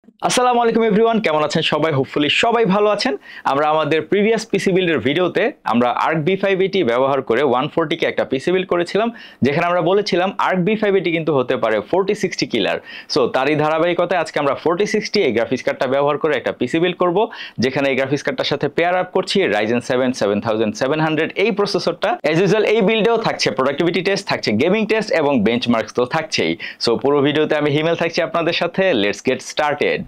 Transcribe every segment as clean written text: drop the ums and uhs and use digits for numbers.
আসসালামু আলাইকুম এভরিওয়ান, কেমন আছেন সবাই? হোপফুলি সবাই ভালো আছেন। আমরা আমাদের প্রিভিয়াস পিসি বিল্ডের ভিডিওতে আমরা আর্ক B580 ব্যবহার করে 140 কে একটা পিসি বিল্ড করেছিলাম, যেখানে আমরা বলেছিলাম আর্ক B580 কিন্তু হতে পারে 4060 কিলার। সো তারই ধারাবাহিকতায় আজকে আমরা 4060 এই গ্রাফিক্স কার্ডটা ব্যবহার করে একটা পিসি বিল্ড করব, যেখানে এই গ্রাফিক্স কার্ডটার সাথে পেয়ার আপ করছি Ryzen 7 7700 এই প্রসেসরটা। অ্যাজ ইউজুয়াল এই বিল্ডেও থাকছে প্রোডাক্টিভিটি টেস্ট, থাকছে গেমিং টেস্ট এবং বেঞ্চমার্কস তো থাকছেই। সো পুরো ভিডিওতে আমি হিমেল থাকছি আপনাদের সাথে। Let's get started.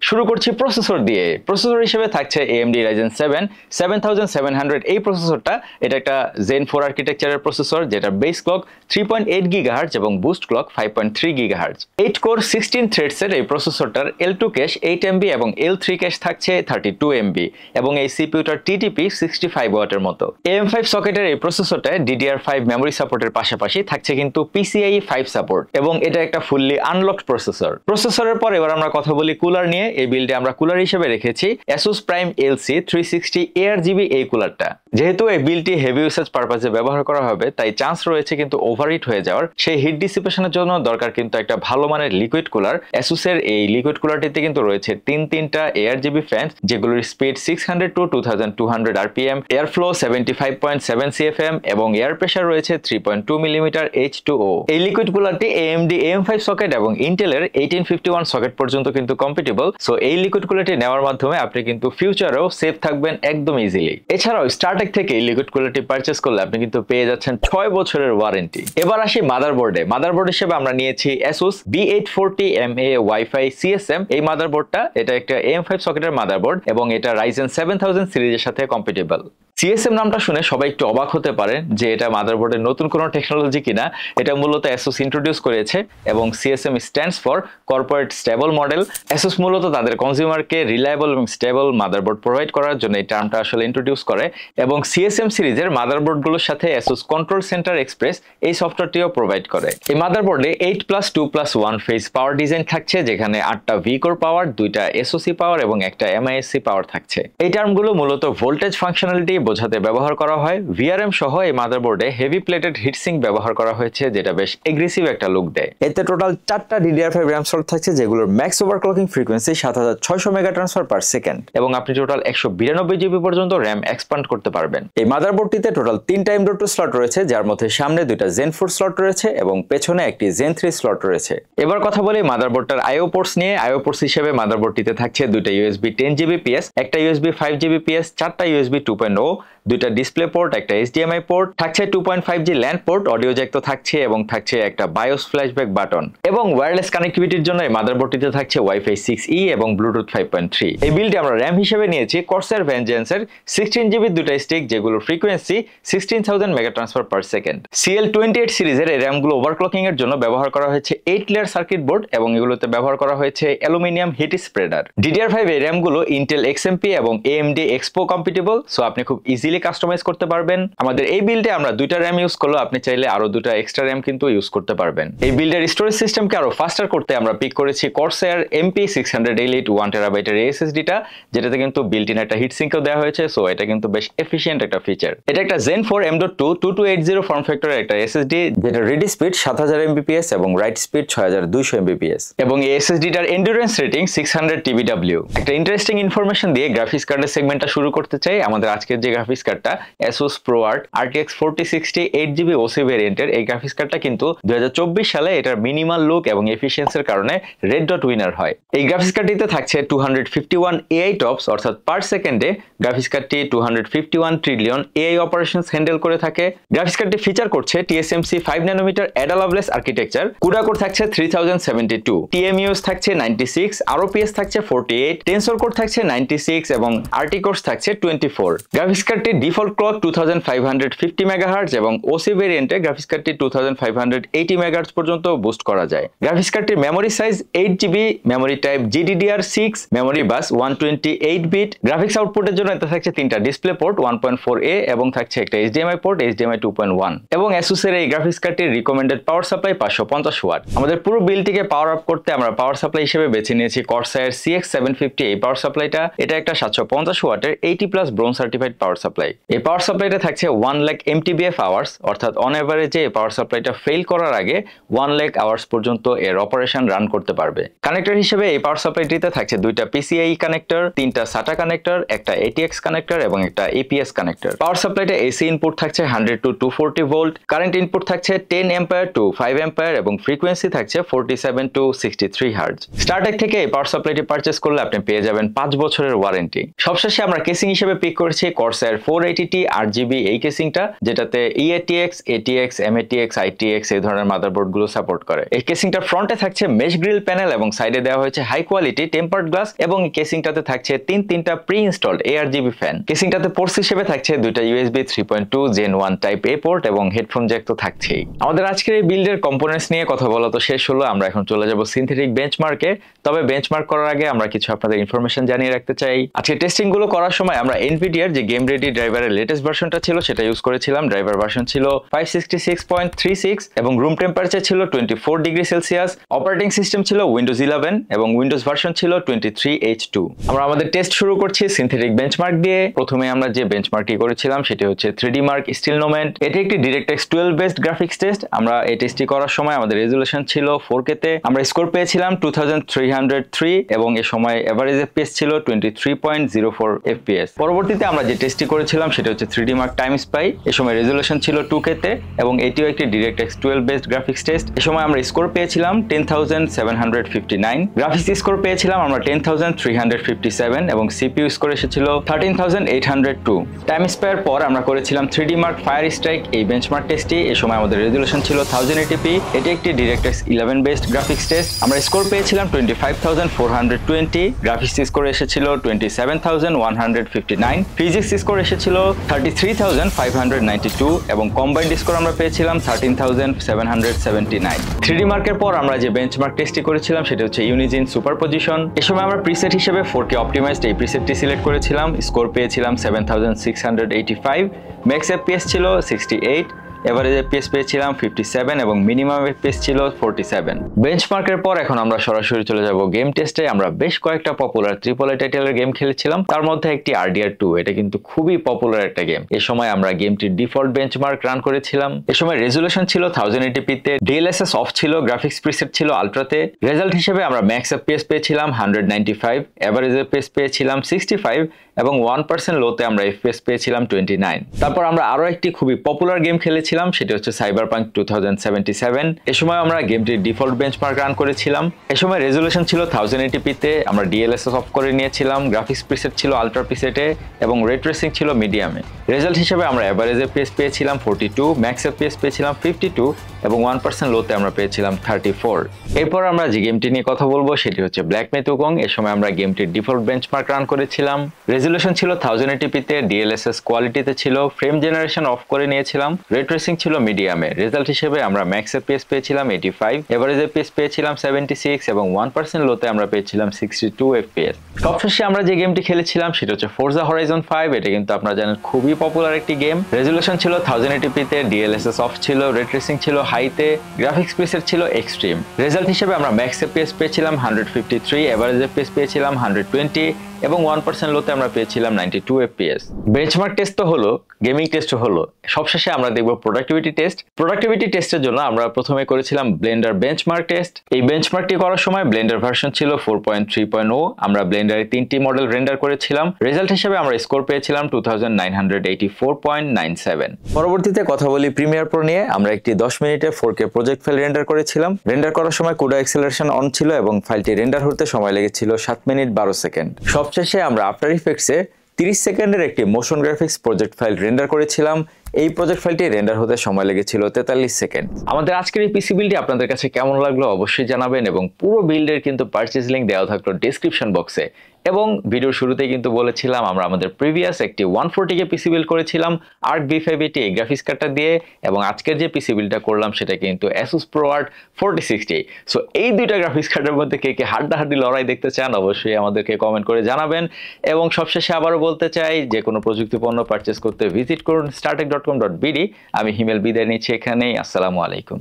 শুরু করছি প্রসেসর দিয়ে। প্রসেসর হিসেবে থাকছে AMD Ryzen 7 7700 এই প্রসেসরটা। এটা একটা Zen 4 আর্কিটেকচারের প্রসেসর, যেটা বেস ক্লক 3.8 GHz এবং বুস্ট ক্লক 5.3 GHz। 8 কোর 16 থ্রেডসের এই প্রসেসরটার L2 ক্যাশ 8 MB এবং L3 ক্যাশ থাকছে 32 MB এবং এই সিপিইউটার TTP 65 ওয়াটের মতো। AM5 সকেটের এই প্রসেসরটায় DDR5 মেমরি সাপোর্টের পাশাপাশি থাকছে কিন্তু PCIe 5 সাপোর্ট এবং এটা একটা ফুললি আনলকড প্রসেসর। প্রসেসরের পর এবার আমরা কথা বলি কুলার নিয়ে। এই বিল্ডে আমরা কুলার হিসেবে রেখেছি Asus Prime LC360 ARGB এই কুলারটা। যেহেতু এই বিল্ডটি হেভি ইউসেজ পারপাসে ব্যবহার করা হবে, তাই চান্স রয়েছে কিন্তু ওভারহিট হয়ে যাওয়ার। সেই হিট ডিসিপেশনের জন্য দরকার কিন্তু একটা ভালো মানের লিকুইড কুলার। Asus এর এই লিকুইড কুলারটিতে কিন্তু রয়েছে তিনটা ARGB ফ্যান, যেগুলোর speed 600 to 2200 RPM, air flow 75.7 CFM এবং এয়ার প্রেসার রয়েছে 3.2 mm H2O। এই লিকুইড কুলারটি AMD AM5 সকেট এবং ইন্টেলের 1851 সকেট পর্যন্ত কিন্তু কম্পিটেবল। সো এই লিকুইড কুলারটি নেওয়ার মাধ্যমে আপনি কিন্তু ফিউচারেও সেফ থাকবেন একদম ইজিলি। এছাড়াও স্টারটেক থেকে এই লিকুইড কুলারটি পারচেজ করলে আপনি কিন্তু পেয়ে যাচ্ছেন 6 বছরের ওয়ারেন্টি। এবার আসি মাদারবোর্ডে। মাদারবোর্ড হিসেবে আমরা নিয়েছি Asus B840MA Wi-Fi CSM এই মাদারবোর্ডটা। এটা একটা AM5 সকেটের মাদারবোর্ড এবং এটা Ryzen 7000 সিরিজের সাথে কম্পিটেবল। CSM নামটা শুনে সবাই একটু অবাক হতে পারেন যে এটা মাদারবোর্ডের নতুন কোনো টেকনোলজি কিনা। এটা মূলত Asus ইন্ট্রোডিউস করেছে এবং CSM stands for corporate stable model. Asus মূলত তাদের কনজিউমারকে রিলায়েবল এবং স্টেবল মাদারবোর্ড প্রোভাইড করার জন্য এই টার্মটা আসলে ইন্ট্রোডিউস করে এবং CSM সিরিজের মাদারবোর্ডগুলোর সাথে Asus কন্ট্রোল সেন্টার এক্সপ্রেস এই সফটওয়্যারটিও প্রোভাইড করে। এই মাদারবোর্ডে 8+2+1 ফেজ পাওয়ার ডিজাইন থাকছে, যেখানে 8টা V-কোর পাওয়ার, 2টা SoC পাওয়ার এবং একটা MISC পাওয়ার থাকছে। এই টার্মগুলো মূলত ভোল্টেজ ফাংশনালিটি বোঝাতে ব্যবহার করা হয়। VRM সহ এই মাদারবোর্ডে হেভি প্লেটেড হিটসিঙ্ক ব্যবহার করা হয়েছে, যেটা বেশ এগ্রেসিভ একটা লুক দেয়। এতে টোটাল 4টা DDR5 RAM স্লট থাকছে, যেগুলোর max overclocking frequency 7600 mega transfer per second এবং আপনি টোটাল 192 GB পর্যন্ত RAM এক্সপ্যান্ড করতে পারবেন। এই মাদারবোর্ডটিতে টোটাল 3টা M.2 স্লট রয়েছে, যার মধ্যে সামনে 2টা Zen 4 স্লট রয়েছে এবং পেছনে একটি Zen 3 স্লট রয়েছে। এবার কথা বলি মাদারবোর্ডটার IO পোর্টস নিয়ে। IO পোর্টস হিসেবে মাদারবোর্ডটিতে থাকছে 2টা USB 10 Gbps, একটা USB 5 Gbps, 4টা USB 2.0, 2টা ডিসপ্লে পোর্ট, একটা HDMI পোর্ট থাকছে, 2.5G land port, audio Jack তো থাকছে এবং থাকছে একটা BIOS ফ্ল্যাশব্যাক বাটন এবং ওয়্যারলেস কানেক্টিভিটির জন্য এই মাদারবোর্ডটিতে থাকছে Wi-Fi 6E এবং Bluetooth 5.3। এই বিল্ডে আমরা RAM হিসেবে নিয়েছি Corsair Vengeance এর 16GB 2টা স্টিক, যেগুলোর frequency 16000 mega transfer per second. CL28 সিরিজের এই RAM গুলো ওভারক্লকিং এর জন্য ব্যবহার করা হয়েছে 8 লেয়ার সার্কিট বোর্ড এবং এগুলোতে ব্যবহার করা হয়েছে অ্যালুমিনিয়াম হিট স্প্রেডার। DDR5 এই RAM গুলো Intel XMP এবং AMD Expo কম্পিটেবল, সো আপনি খুব ইজিলি কাস্টমাইজ করতে পারবেন। আমাদের এই বিল্ডে আমরা 2টা RAM ইউজ করলেও আপনি চাইলে আরো 2টা এক্সট্রা RAM কিন্তু ইউজ করতে পারবেন। এই বিল্ডের স্টোরেজ সিস্টেমকে আরো ফাস্টার করতে আমরা পিক করেছি Corsair MP600Elite 1TB এর SSD টা, যেটাতে কিন্তু বিল্ট ইন একটা হিট সিঙ্কও দেওয়া হয়েছে। সো এটা কিন্তু বেশ এফিশিয়েন্ট একটা ফিচার। এটা একটা Zen 4 M.2 2280 ফর্ম ফ্যাক্টরের একটা SSD, যেটা রিড স্পিড 7000 Mbps এবং রাইট স্পিড 6200 Mbps এবং এই SSD টার এন্ডুরেন্স রেটিং 600 TBW। একটা ইন্টারেস্টিং ইনফরমেশন দিয়ে গ্রাফিক্স কার্ডের সেগমেন্টটা শুরু করতে চাই। আমাদের আজকের যে গ্রাফিক্স কার্ডটা Asus ProArt RTX 4060 8GB OC ভেরিয়েন্টের, এই গ্রাফিক্স কার্ডটা কিন্তু 2024 সালে এটার মিনিমাল লুক এবং এফিশিয়েন্সির কারণে রেড ডট উইনার হয়। এই গ্রাফিক্স কার্ডটিতে থাকছে 251 AI টপস, অর্থাৎ পার সেকেন্ডে গ্রাফিক্স কার্ডটি 251 ট্রিলিয়ন AI অপারেশনস হ্যান্ডেল করে থাকে। গ্রাফিক্স কার্ডটি ফিচার করছে TSMC 5 nm Ada Lovelace architecture, CUDA core থাকছে 3072, TMUS থাকছে 96, ROPS থাকছে 48, টেনসর কোর থাকছে 96 এবং RT কোর্স থাকছে 24। গ্রাফিক্স গ্রাফিক্স কার্ডটি ডিফল্ট ক্লক 2550 মেগাহার্টজ এবং ওসি ভেরিয়েন্টে গ্রাফিক্স কার্ডটি 2580 মেগাহার্টজ পর্যন্ত বুস্ট করা যায়। গ্রাফিক্স কার্ডটির memory size 8GB, memory type GDDR6, memory bus 128 bit. Graphics আউটপুটের জন্য এতে থাকছে তিনটা ডিসপ্লে পোর্ট 1.4A এবং থাকছে একটা HDMI পোর্ট HDMI 2.1 এবং Asus এর এই গ্রাফিক্স কার্ডটির রিকমেন্ডেড পাওয়ার সাপ্লাই 550 ওয়াট। আমাদের পুরো বিলটিকে পাওয়ার আপ করতে আমরা পাওয়ার সাপ্লাই হিসেবে বেছে নিয়েছি Corsair CX750 এই পাওয়ার সাপ্লাইটা। এটা একটা 750 ওয়াটের 80+ ব্রোঞ্জ সার্টিফাইড পাওয়ার সাপ্লাই। এই পাওয়ার সাপ্লাইটা থাকছে 1 লাখ mTBF আওয়ার্স, অর্থাৎ অন এভারেজে এই পাওয়ার সাপ্লাইটা ফেল করার আগে 1 লাখ আওয়ার্স পর্যন্ত এর অপারেশন রান করতে পারবে। কানেক্টর হিসেবে এই পাওয়ার সাপ্লাইটিতে থাকছে দুইটা PCIe কানেক্টর, তিনটা SATA কানেক্টর, একটা ATX কানেক্টর এবং একটা APS কানেক্টর। পাওয়ার সাপ্লাইটা AC ইনপুট থাকছে 100 to 240 ভোল্ট, কারেন্ট ইনপুট থাকছে 10 অ্যাম্পিয়ার টু 5 অ্যাম্পিয়ার এবং ফ্রিকোয়েন্সি থাকছে 47 to 63 হার্টজ। স্টারটেক থেকে এই পাওয়ার সাপ্লাইটি পারচেজ করলে আপনি পেয়ে যাবেন 5 বছরের ওয়ারেন্টি। সবশেষে আমরা কেসিং হিসেবে পিক করেছি Corsair 480T 8GB এই কেসিংটা, যেটাতে EATX, ATX, MATX, ITX এই ধরনের মাদারবোর্ড গুলো সাপোর্ট করে। এই কেসিংটা ফ্রন্টে থাকছে মেশ গ্রিল প্যানেল এবং সাইডে দেওয়া হয়েছে হাই কোয়ালিটি টেম্পার্ড গ্লাস এবং এই কেসিংটাতে থাকছে তিনটা প্রি ইনস্টলড ARGB ফ্যান। কেসিংটাতে পোর্টস হিসেবে থাকছে দুইটা USB 3.2 Gen 1 type A port এবং হেডফোন জ্যাক তো থাকছেই। আমাদের আজকের এই বিল্ডের কম্পোনেন্টস নিয়ে কথা বলা তো শেষ হলো, আমরা এখন চলে যাব সিনথেটিক বেঞ্চমার্কে। তবে বেঞ্চমার্ক করার আগে আমরা কিছু আপনাদের ইনফরমেশন জানিয়ে রাখতে চাই। আজকে টেস্টিং গুলো করার সময় আমরা এনভিডিআর যে গেম রেডি ড্রাইভারের লেটেস্ট ভার্সনটা ছিল সেটা ইউজ করেছিলাম। ড্রাইভার ভার্সন ছিল 566.36 এবং রুম টেম্পারেচার ছিল 24 ডিগ্রি সেলসিয়াস। অপারেটিং সিস্টেম ছিল উইন্ডোজ 11 এবং উইন্ডোজ ভার্সন ছিল 23H2। আমরা আমাদের টেস্ট শুরু করছি সিনথেটিক বেঞ্চমার্ক দিয়ে। প্রথমে আমরা যে বেঞ্চমার্কটি করেছিলাম সেটি হচ্ছে 3D মার্ক স্টিল নোমেন্ট। এটি একটি DirectX 12 বেসড গ্রাফিক্স টেস্ট। আমরা এই টেস্টটি করার সময় আমাদের রেজুলেশন ছিল 4K তে। আমরা স্কোর পেয়েছিলাম 2303 এবং এ সময় এভারেজ FPS ছিল 23.04 FPS। পরবর্তীতে আমরা যে টেস্টটি করেছিলাম সেটা হচ্ছে 3D মার্ক টাইম স্পাই। এ সময় রেজুলেশন ছিল 2K তে এবং এটিও একটি DirectX 12 বেসড গ্রাফিক্স টেস্ট। এ সময় আমরা স্কোর পেয়েছিলাম 10,759। গ্রাফিক্স স্কোর পেয়েছিলাম আমরা 10,357 এবং CPU স্কোর এসেছিল 13,802। টাইম স্পাইয়ের পর আমরা করেছিলাম 3D মার্ক ফায়ার স্ট্রাইক এই বেঞ্চমার্ক টেস্টটি। এ সময় আমাদের রেজুলেশন ছিল 1080p। এটি একটি DirectX 11 বেসড গ্রাফিক্স টেস্ট। আমরা স্কোর পেয়েছিলাম 25,420। গ্রাফিক্স স্কোর এসেছিল 27,159। ফিজিক্স স্কোর এসেছিল 33,592 এবং কম্বাইন্ড স্কোর আমরা পেয়েছিলাম 13,779। 3D মার্কের পর আমরা যে বেঞ্চমার্ক টেস্টটি করেছিলাম সেটা হচ্ছে ইউনিজিন সুপারপজিশন। এ সময় আমরা প্রিসেট হিসেবে 4K অপটিমাইজড এই প্রিসেটটি সিলেক্ট করেছিলাম। স্কোর পেয়েছিলাম 7,685। ম্যাক্স FPS ছিল 68, এভারেজ FPS পেয়েছিলাম 57 এবং মিনিমাম FPS ছিল 47। বেঞ্চমার্কের পর এখন আমরা সরাসরি চলে যাব গেম টেস্টে। আমরা বেশ কয়েকটা পপুলার AAA টাইটেলের গেম খেলেছিলাম, তার মধ্যে একটি RDR2। এটা কিন্তু খুবই পপুলার একটা গেম। এ সময় আমরা গেমটির ডিফল্ট বেঞ্চমার্ক রান করেছিলাম। এ সময় রেজুলেশন ছিল 1080p তে, DLSS অফ ছিল, গ্রাফিক্স প্রিসেট ছিল আলট্রাতে। রেজাল্ট হিসেবে আমরা ম্যাক্স FPS পেয়েছিলাম 195, এভারেজ FPS পেয়েছিলাম 65 এবং 1% লোতে আমরা FPS পেয়েছিলাম 29। তারপর আমরা আরো একটি খুবই পপুলার গেম খেলেছিলাম, সেটি হচ্ছে Cyberpunk 2077। এ সময় আমরা গেমটির ডিফল্ট বেঞ্চমার্ক রান করেছিলাম। এ সময় রেজুলেশন ছিল 1080p তে, আমরা DLSS অফ করে নিয়েছিলাম, গ্রাফিক্স প্রিসেট ছিল আলট্রা প্রিসেটে এবং রে ট্রেসিং ছিল মিডিয়ামে। রেজাল্ট হিসেবে আমরা এভারেজ FPS পেয়েছিলাম 42, ম্যাক্স FPS পেয়েছিলাম 52 এবং 1% লোতে আমরা পেয়েছিলাম 34। এরপর আমরা যে গেমটি নিয়ে কথা বলবো সেটি হচ্ছে ব্ল্যাক মেথ উগং। এ সময় আমরা গেমটির ডিফল্ট বেঞ্চমার্ক রান করেছিলাম। রেজুলেশন ছিল 1080p তে, DLSS কোয়ালিটিতে ছিল, ফ্রেম জেনারেশন অফ করে নিয়েছিলাম, রে ট্রেসিং ছিল মিডিয়ামে। রেজাল্ট হিসেবে আমরা ম্যাক্স FPS পেয়েছিলাম 85, এভারেজ FPS পেয়েছিলাম 76 এবং 1% লোতে আমরা পেয়েছিলাম 62 FPS। সবশেষে আমরা যে গেমটি খেলেছিলাম সেটা হচ্ছে Forza Horizon 5। এটা কিন্তু আপনারা জানেন খুবই পপুলার একটি গেম। রেজুলেশন ছিল 1080p তে, DLSS অফ ছিল, রে ট্রেসিং ছিল হাইতে, গ্রাফিক্স প্রিসেট ছিল এক্সট্রিম। রেজাল্ট হিসেবে আমরা ম্যাক্স FPS পেয়েছিলাম 153, এভারেজ FPS পেয়েছিলাম 120 এবং 1% লোতে আমরা পেয়েছিলাম 92 FPS। বেঞ্চমার্ক টেস্ট তো হলো, গেমিং টেস্টও হলো, সবশেষে আমরা দেখব প্রোডাক্টিভিটি টেস্ট। প্রোডাক্টিভিটি টেস্টের জন্য আমরা প্রথমে করেছিলাম ব্লেন্ডার বেঞ্চমার্ক টেস্ট। এই বেঞ্চমার্কটি করার সময় ব্লেন্ডার ভার্সন ছিল 4.3.0। আমরা ব্লেন্ডারে 3টি মডেল রেন্ডার করেছিলাম। রেজাল্ট হিসেবে আমরা স্কোর পেয়েছিলাম 2984.97। পরবর্তীতে কথা বলি প্রিমিয়ার প্রো নিয়ে। আমরা একটি 10 মিনিটে 4K প্রজেক্ট ফাইল রেন্ডার করেছিলাম। রেন্ডার করার সময় CUDA অ্যাক্সেলারেশন অন ছিল এবং ফাইলটি রেন্ডার হতে সময় লেগেছিল 7 মিনিট 12 সেকেন্ড। সবশেষে আমরা আফটার ইফেক্টসে 30 সেকেন্ডের একটি motion graphics project file render করেছিলাম। এই প্রজেক্ট ফাইলটি রেন্ডার হতে সময় লেগেছিল 43 সেকেন্ড। আমাদের আজকের এই পিসি বিল্ডটি আপনাদের কাছে কেমন লাগলো অবশ্যই জানাবেন এবং পুরো বিল্ডের কিন্তু পারচেজ লিংক দেওয়া থাকলো ডেসক্রিপশন বক্সে। এবং ভিডিওর শুরুতে কিন্তু বলেছিলাম আমরা আমাদের প্রিভিয়াস একটি 140K পিসি বিল্ড করেছিলাম ARC V580 এই গ্রাফিক্স কার্ডটা দিয়ে, এবং আজকের যে পিসি বিল্ডটা করলাম সেটা কিন্তু Asus ProArt 4060। সো এই দুইটা গ্রাফিক্স কার্ডের মধ্যে কে কে হাড্ডাহাড্ডি লড়াই দেখতে চান অবশ্যই আমাদেরকে কমেন্ট করে জানাবেন। এবং সবশেষে আবারও বলতে চাই, যে কোনো প্রযুক্তি পণ্য পারচেস করতে ভিজিট করুন startech.com.bd। আমি হিমেল বিদায় নিচ্ছি এখানেই। আসসালামু আলাইকুম।